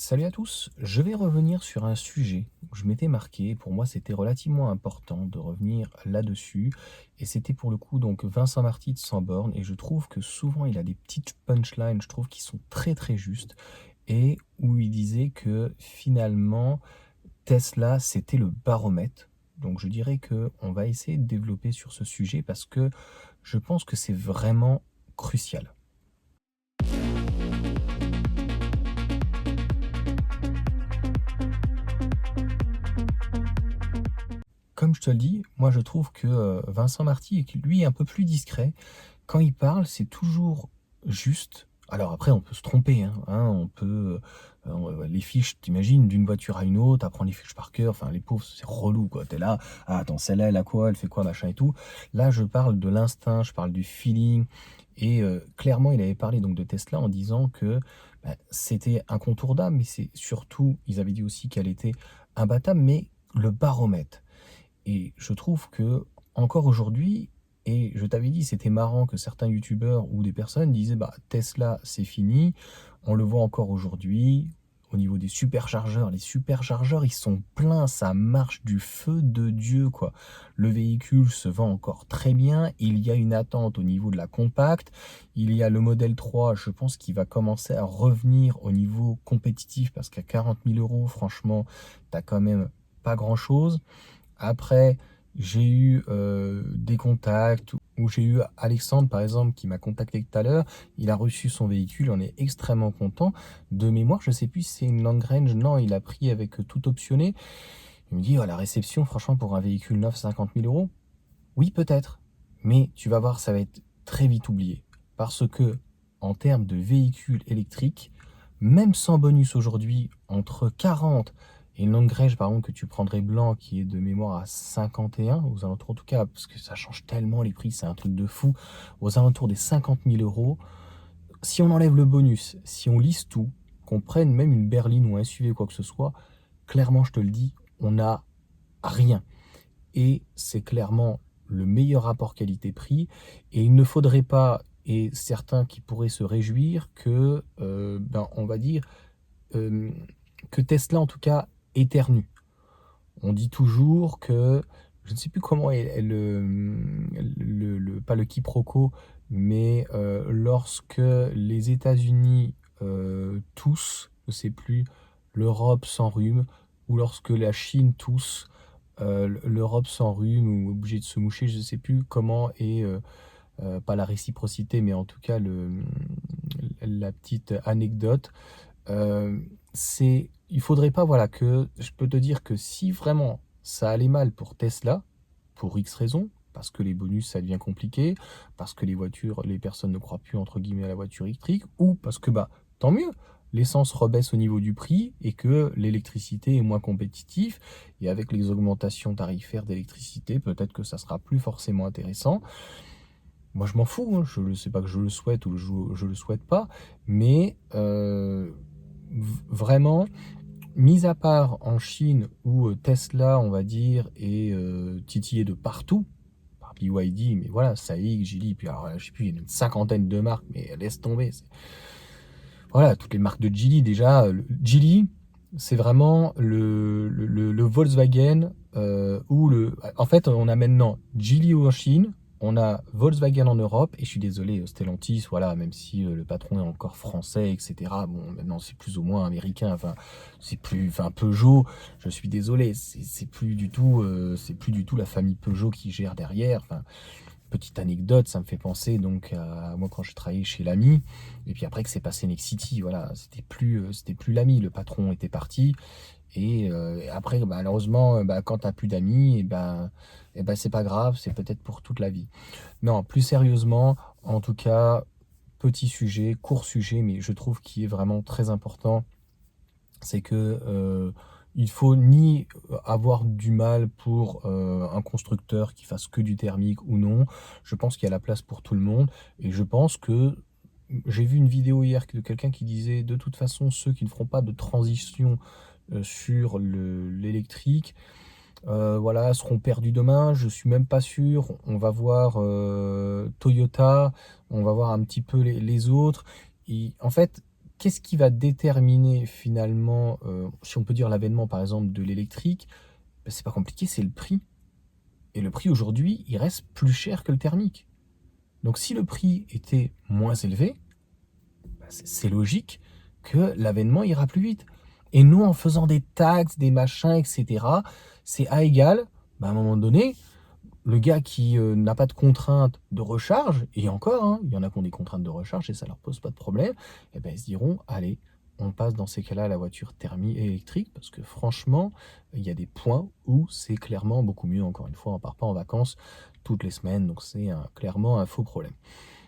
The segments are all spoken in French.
Salut à tous, je vais revenir sur un sujet où je m'étais marqué, pour moi c'était relativement important de revenir là-dessus, et c'était pour le coup donc Vincent Marty de Sans Bornes, et je trouve que souvent il a des petites punchlines, je trouve qui sont très très justes, et où il disait que finalement Tesla c'était le baromètre. Donc je dirais que on va essayer de développer sur ce sujet parce que je pense que c'est vraiment crucial. Comme je te le dis, moi je trouve que Vincent Marty est lui un peu plus discret. Quand il parle, c'est toujours juste. Alors après, on peut se tromper, on peut, les fiches, t'imagines, d'une voiture à une autre, apprendre les fiches par cœur, enfin les pauvres, c'est relou quoi. T'es là, ah attends, celle-là, elle a quoi, elle fait quoi, machin et tout. Là, je parle de l'instinct, je parle du feeling. Et clairement, il avait parlé donc de Tesla en disant que c'était un contour d'âme, mais c'est surtout, ils avaient dit aussi qu'elle était imbattable, mais le baromètre. Et je trouve que encore aujourd'hui, et je t'avais dit, c'était marrant que certains youtubeurs ou des personnes disaient bah Tesla c'est fini, on le voit encore aujourd'hui. Au niveau des superchargeurs, les superchargeurs ils sont pleins, ça marche du feu de Dieu quoi. Le véhicule se vend encore très bien, il y a une attente au niveau de la compacte, il y a le modèle 3, je pense qu'il va commencer à revenir au niveau compétitif parce qu'à 40 000 euros, franchement, t'as quand même pas grand chose. Après, j'ai eu des contacts où j'ai eu Alexandre, par exemple, qui m'a contacté tout à l'heure. Il a reçu son véhicule, on est extrêmement content. De mémoire, je ne sais plus si c'est une Long Range. Non, il a pris avec tout optionné. Il me dit, oh, la réception, franchement, pour un véhicule neuf, 50 000 euros. Oui, peut-être. Mais tu vas voir, ça va être très vite oublié. Parce que, en termes de véhicules électriques, même sans bonus aujourd'hui, entre 40 et une longue range, par exemple, que tu prendrais blanc, qui est de mémoire à 51, aux alentours en tout cas, parce que ça change tellement les prix, c'est un truc de fou, aux alentours des 50 000 euros, si on enlève le bonus, si on lisse tout, qu'on prenne même une berline ou un SUV ou quoi que ce soit, clairement, je te le dis, on n'a rien. Et c'est clairement le meilleur rapport qualité-prix. Et il ne faudrait pas, et certains qui pourraient se réjouir, que, on va dire, euh, que Tesla en tout cas éternue. On dit toujours que, je ne sais plus comment est pas le quiproquo, mais lorsque les États-Unis toussent, je ne sais plus, l'Europe s'enrhume, ou lorsque la Chine tousse, l'Europe s'enrhume ou est obligée de se moucher, je ne sais plus comment est, pas la réciprocité, mais en tout cas la petite anecdote. Euh, il faudrait pas, voilà, que je peux te dire que si vraiment ça allait mal pour Tesla, pour X raisons, parce que les bonus ça devient compliqué, parce que les voitures, les personnes ne croient plus entre guillemets à la voiture électrique, ou parce que bah tant mieux, l'essence rebaisse au niveau du prix et que l'électricité est moins compétitive, et avec les augmentations tarifaires d'électricité, peut-être que ça sera plus forcément intéressant. Moi, je m'en fous, je ne sais pas que je le souhaite ou je le souhaite pas, mais vraiment, mis à part en Chine où Tesla, on va dire, est titillé de partout, par BYD, mais voilà, SAIC, Geely, puis alors, je sais plus, il y a une cinquantaine de marques, mais laisse tomber. Voilà, toutes les marques de Geely, déjà, Geely, c'est vraiment le Volkswagen ou le... En fait, on a maintenant Geely en Chine, on a Volkswagen en Europe, et je suis désolé, Stellantis, voilà, même si le patron est encore français, etc. Bon, maintenant c'est plus ou moins américain, enfin, c'est plus, enfin Peugeot, je suis désolé, c'est plus du tout la famille Peugeot qui gère derrière. Enfin, petite anecdote, ça me fait penser donc à moi quand je travaillais chez l'ami, et puis après que c'est passé Nexity, voilà, c'était plus l'ami, le patron était parti, et après malheureusement, quand t'as plus d'amis, et ben c'est pas grave, c'est peut-être pour toute la vie. Non, plus sérieusement, en tout cas, petit sujet, court sujet, mais je trouve qu'il est vraiment très important, c'est que il faut ni avoir du mal pour un constructeur qui fasse que du thermique ou non. Je pense qu'il y a la place pour tout le monde, et je pense que j'ai vu une vidéo hier de quelqu'un qui disait de toute façon ceux qui ne feront pas de transition sur l'électrique, voilà, seront perdus demain. Je suis même pas sûr. On va voir Toyota, on va voir un petit peu les autres. Et en fait, qu'est-ce qui va déterminer finalement, si on peut dire l'avènement par exemple de l'électrique? Ben, c'est pas compliqué, c'est le prix. Et le prix aujourd'hui, il reste plus cher que le thermique. Donc si le prix était moins élevé, ben, c'est logique que l'avènement ira plus vite. Et nous, en faisant des taxes, des machins, etc., c'est à égal, ben, à un moment donné, le gars qui n'a pas de contraintes de recharge, et encore, hein, il y en a qui ont des contraintes de recharge et ça leur pose pas de problème, et ben ils se diront, allez, on passe dans ces cas-là à la voiture thermique et électrique, parce que franchement, il y a des points où c'est clairement beaucoup mieux. Encore une fois, on part pas en vacances toutes les semaines, donc c'est clairement un faux problème.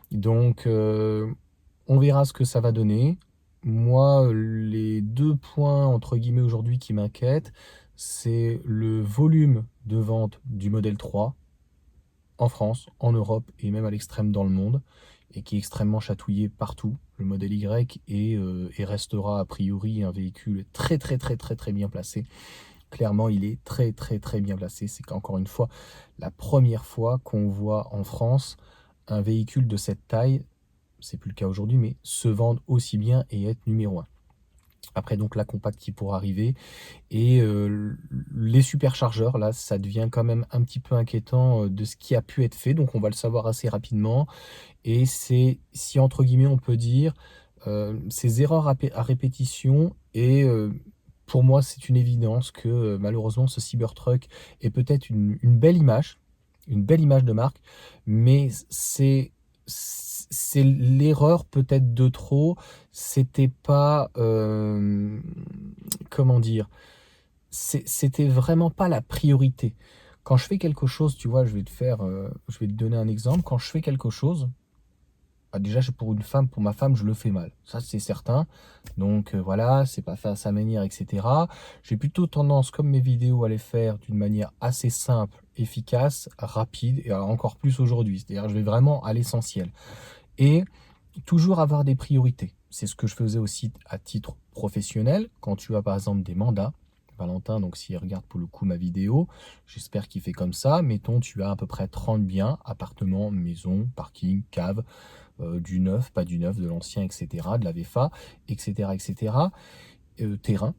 Donc, on verra ce que ça va donner. Moi, les deux points, entre guillemets, aujourd'hui qui m'inquiètent, c'est le volume de vente du modèle 3 en France, en Europe et même à l'extrême dans le monde, et qui est extrêmement chatouillé partout. Le modèle Y et restera a priori un véhicule très très très très très bien placé. Clairement, il est très très très bien placé. C'est qu'encore une fois, la première fois qu'on voit en France un véhicule de cette taille, c'est plus le cas aujourd'hui, mais se vendre aussi bien et être numéro un. Après donc la compacte qui pourra arriver et les superchargeurs, là, ça devient quand même un petit peu inquiétant de ce qui a pu être fait, donc on va le savoir assez rapidement. Et c'est, si entre guillemets on peut dire, ces erreurs à répétition et pour moi c'est une évidence que malheureusement ce Cybertruck est peut-être une belle image de marque, mais c'est l'erreur peut-être de trop. C'était pas, comment dire, c'était vraiment pas la priorité. Quand je fais quelque chose, tu vois, je vais te donner un exemple. Quand je fais quelque chose, bah déjà, pour une femme, pour ma femme, je le fais mal. Ça, c'est certain. Donc voilà, c'est pas fait à sa manière, etc. J'ai plutôt tendance, comme mes vidéos, à les faire d'une manière assez simple, efficace, rapide, et encore plus aujourd'hui. C'est-à-dire, je vais vraiment à l'essentiel. Et toujours avoir des priorités. C'est ce que je faisais aussi à titre professionnel. Quand tu as par exemple des mandats, Valentin, donc s'il regarde pour le coup ma vidéo, j'espère qu'il fait comme ça. Mettons, tu as à peu près 30 biens, appartements, maisons, parking, cave, du neuf, pas du neuf, de l'ancien, etc., de la VFA, etc., etc., terrain.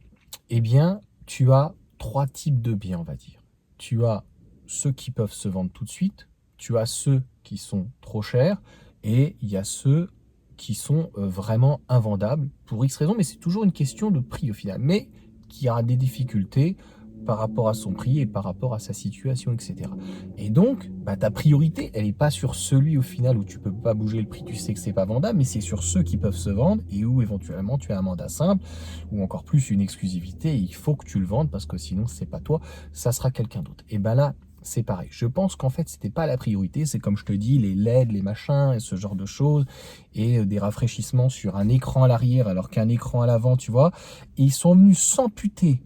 Eh bien, tu as trois types de biens, on va dire. Tu as ceux qui peuvent se vendre tout de suite, tu as ceux qui sont trop chers, et il y a ceux qui sont vraiment invendables pour X raisons, mais c'est toujours une question de prix au final, mais qui aura des difficultés par rapport à son prix et par rapport à sa situation, etc. Et donc, bah, ta priorité, elle n'est pas sur celui au final où tu peux pas bouger le prix, tu sais que c'est pas vendable, mais c'est sur ceux qui peuvent se vendre et où éventuellement tu as un mandat simple ou encore plus une exclusivité, et il faut que tu le vendes parce que sinon c'est pas toi, ça sera quelqu'un d'autre. Et ben là, c'est pareil. Je pense qu'en fait, c'était pas la priorité. C'est comme je te dis, les LED, les machins, et ce genre de choses, et des rafraîchissements sur un écran à l'arrière, alors qu'un écran à l'avant, tu vois. Et ils sont venus s'amputer.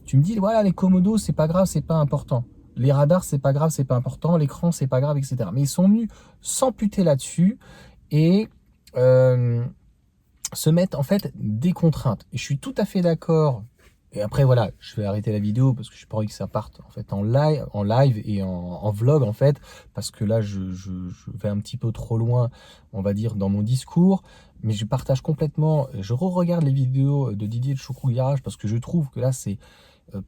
Tu me dis, voilà, les commodos, c'est pas grave, c'est pas important. Les radars, c'est pas grave, c'est pas important. L'écran, c'est pas grave, etc. Mais ils sont venus s'amputer là-dessus et se mettre en fait des contraintes. Et je suis tout à fait d'accord. Et après voilà, je vais arrêter la vidéo parce que je pas envie que ça parte en fait en live et en vlog en fait, parce que là je vais un petit peu trop loin, on va dire, dans mon discours. Mais je partage complètement, je re-regarde les vidéos de Didier de Choucrou Garage parce que je trouve que là c'est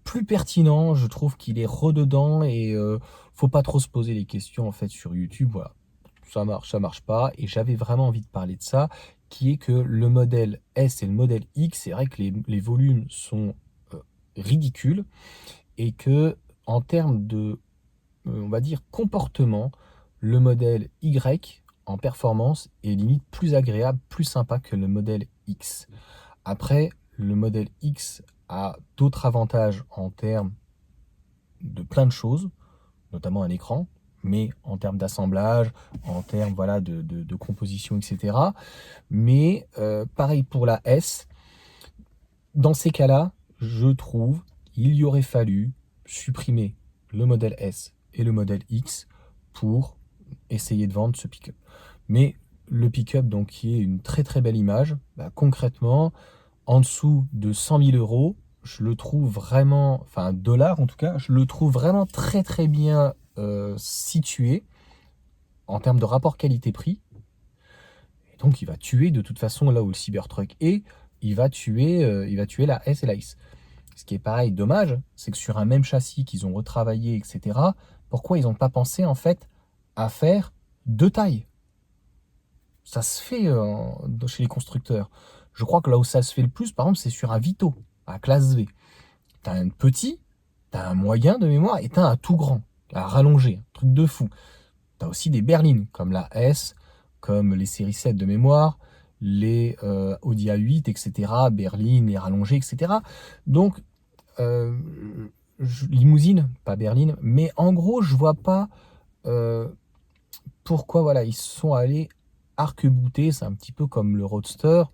plus pertinent, je trouve qu'il est rededans et faut pas trop se poser les questions en fait sur YouTube, voilà. Ça marche pas, et j'avais vraiment envie de parler de ça, qui est que le modèle S et le modèle X, c'est vrai que les volumes sont ridicules et que en termes de, on va dire, comportement, le modèle Y en performance est limite plus agréable, plus sympa que le modèle X. Après, le modèle X a d'autres avantages en termes de plein de choses, notamment un écran, mais en termes d'assemblage, en termes voilà, de composition, etc. Mais pareil pour la S, dans ces cas-là, je trouve qu'il y aurait fallu supprimer le modèle S et le modèle X pour essayer de vendre ce pick-up. Mais le pick-up, donc, qui est une très très belle image, bah, concrètement, en dessous de 100 000 euros, je le trouve vraiment, enfin dollars en tout cas, je le trouve vraiment très très bien situé en termes de rapport qualité-prix. Et donc, il va tuer de toute façon là où le Cybertruck est, il va tuer la S et la X. Ce qui est pareil, dommage, c'est que sur un même châssis qu'ils ont retravaillé, etc., pourquoi ils n'ont pas pensé en fait à faire deux tailles? Ça se fait chez les constructeurs. Je crois que là où ça se fait le plus, par exemple, c'est sur un Vito, à classe V. Tu as un petit, tu as un moyen de mémoire et tu as un tout grand, à rallonger, un truc de fou. Tu as aussi des berlines, comme la S, comme les séries 7 de mémoire, les Audi A8, etc., berline, les rallongés, etc. Donc, euh, limousine, pas berline, mais en gros, je vois pas euh, pourquoi voilà, ils sont allés arc-bouter, c'est un petit peu comme le Roadster.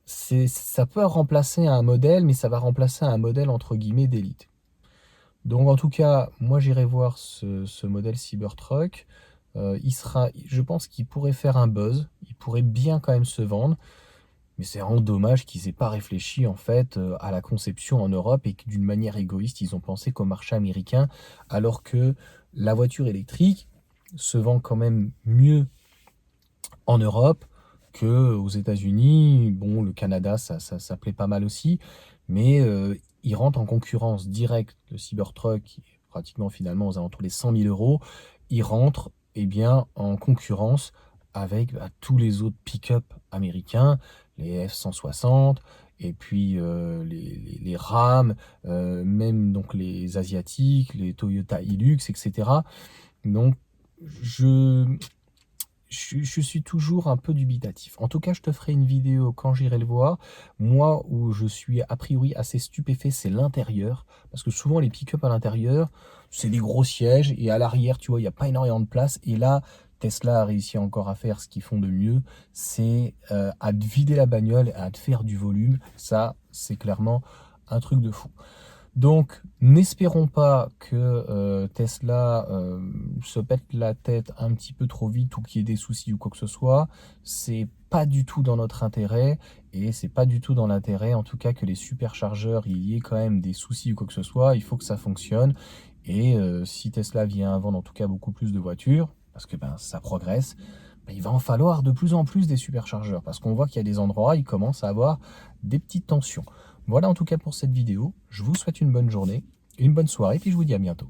Ça peut remplacer un modèle, mais ça va remplacer un modèle entre guillemets d'élite. Donc en tout cas, moi j'irai voir ce modèle Cybertruck. Je pense qu'il pourrait faire un buzz, il pourrait bien quand même se vendre, mais c'est vraiment dommage qu'ils aient pas réfléchi en fait à la conception en Europe et que d'une manière égoïste, ils ont pensé qu'au marché américain, alors que la voiture électrique se vend quand même mieux en Europe qu'aux États-Unis. Bon, le Canada, ça plaît pas mal aussi, mais il rentre en concurrence directe. Le Cybertruck, qui est pratiquement finalement aux alentours des 100 000 euros, il rentre eh bien, en concurrence avec tous les autres pick-up américains, les F-160, et puis les Ram, même donc les Asiatiques, les Toyota Hilux, etc. Donc, je, je suis toujours un peu dubitatif. En tout cas, je te ferai une vidéo quand j'irai le voir. Moi, où je suis a priori assez stupéfait, c'est l'intérieur. Parce que souvent, les pick-up à l'intérieur, c'est des gros sièges. Et à l'arrière, tu vois, il n'y a pas énormément de place. Et là, Tesla a réussi encore à faire ce qu'ils font de mieux. C'est à te vider la bagnole, à te faire du volume. Ça, c'est clairement un truc de fou. Donc, n'espérons pas que Tesla se pète la tête un petit peu trop vite ou qu'il y ait des soucis ou quoi que ce soit. C'est pas du tout dans notre intérêt et c'est pas du tout dans l'intérêt, en tout cas, que les superchargeurs, il y ait quand même des soucis ou quoi que ce soit. Il faut que ça fonctionne. Et si Tesla vient à vendre en tout cas beaucoup plus de voitures, parce que ben, ça progresse, ben, il va en falloir de plus en plus des superchargeurs parce qu'on voit qu'il y a des endroits, ils commencent à avoir des petites tensions. Voilà en tout cas pour cette vidéo. Je vous souhaite une bonne journée, une bonne soirée, puis je vous dis à bientôt.